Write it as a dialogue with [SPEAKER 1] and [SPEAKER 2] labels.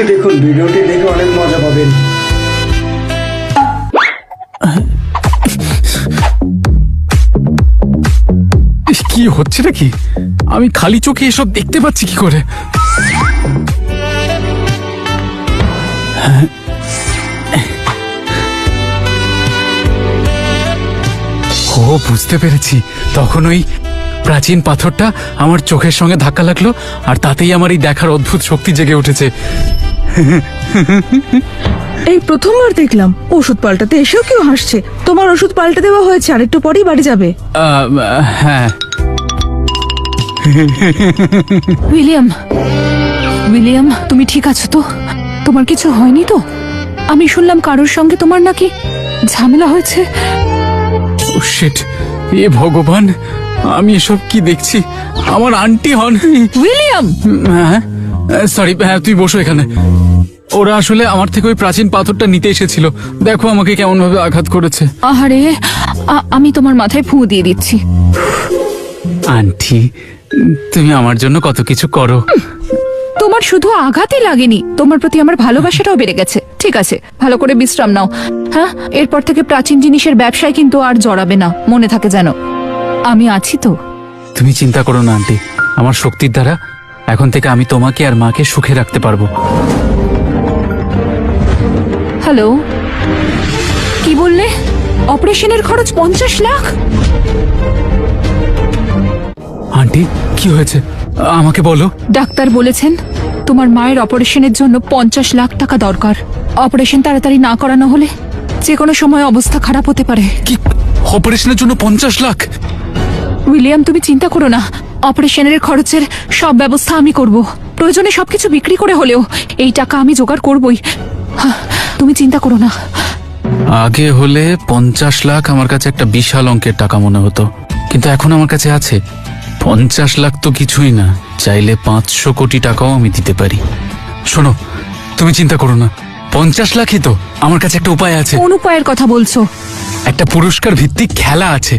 [SPEAKER 1] দেখুন, ভিডিওটি দেখে অনেক মজা পাবেন।
[SPEAKER 2] কি হচ্ছে নাকি? আমি খালি চোখে এসব দেখতে পাচ্ছি কি করে? ও, বুঝতে পেরেছি। তখন ওই প্রাচীন পাথরটা আমার চোখের সঙ্গে ধাক্কা লাগলো, আর তাতেই আমার এই দেখার অদ্ভুত শক্তি জেগে উঠেছে।
[SPEAKER 3] এই প্রথমবার দেখলাম ওষুধ পাল্টাতে এসেও কেউ হাসছে। তোমার ওষুধ পাল্টে দেওয়া হয়েছে, আর একটু পরেই বাড়ি যাবে।
[SPEAKER 2] হ্যাঁ।
[SPEAKER 4] উইলিয়াম, তুমি ঠিক আছো তো? তোমার কিছু হয়নি তো? আমি শুনলাম কারোর সঙ্গে তোমার নাকি ঝামেলা হয়েছে।
[SPEAKER 2] ও শিট, এ ভগবান, আমি এসব কি দেখছি? আমার আন্টি হন।
[SPEAKER 4] উইলিয়াম!
[SPEAKER 2] হ্যাঁ, সরি, হ্যাঁ, তুই বসো এখানে। ওরা আসলে আমার থেকে ওই প্রাচীন পাথরটা নিতে এসেছিল। দেখো আমাকে কেমন ভাবে আঘাত করেছে।
[SPEAKER 4] আহারে, আমি তোমার মাথায় ফু দিয়ে দিচ্ছি।
[SPEAKER 2] আন্টি, তুমি আমার জন্য কত কিছু করো।
[SPEAKER 4] তোমার শুধু আঘাতই লাগেনি, তোমার প্রতি আমার ভালোবাসাটাও বেড়ে গেছে। ঠিক আছে, ভালো করে বিশ্রাম নাও। হ্যাঁ, এরপর থেকে প্রাচীন জিনিসের ব্যবসায় কিন্তু আর জড়াবে না, মনে থাকে যেন। আমি আছি তো।
[SPEAKER 2] তুমি চিন্তা করো না আন্টি, আমার শক্তির দ্বারা এখন থেকে আমি তোমাকে আর মাকে সুখে রাখতে পারবো।
[SPEAKER 4] হ্যালো, কি বললে? অপারেশনের খরচ 50 লাখ?
[SPEAKER 2] আন্টি, কি হয়েছে আমাকে বলো।
[SPEAKER 4] ডাক্তার বলেছেন তোমার মায়ের অপারেশনের জন্য 50 লাখ টাকা দরকার। অপারেশন তাড়াতাড়ি না করানো হলে যে কোনো সময় অবস্থা খারাপ হতে পারে।
[SPEAKER 2] কি, অপারেশনের জন্য 50 লাখ?
[SPEAKER 4] উইলিয়াম, তুমি চিন্তা করো না, অপারেশনের খরচের সব ব্যবস্থা আমি করব। প্রয়োজনে সবকিছু বিক্রি করে হলেও এই টাকা আমি জোগাড় করবই। তুমি চিন্তা করো না।
[SPEAKER 2] আগে হলে 50 লাখ আমার কাছে একটা বিশাল অঙ্কের টাকা মনে হতো, কিন্তু এখন আমার কাছে আছে 50 লাখ তো কিছুই না। চাইলে 500 কোটি টাকাও আমি দিতে পারি। শোনো, তুমি চিন্তা করো না, 50 লাখই তো। আমার কাছে একটা উপায় আছে।
[SPEAKER 4] কোন উপায়ের কথা বলছো?
[SPEAKER 2] একটা পুরস্কার ভিত্তিক খেলা আছে,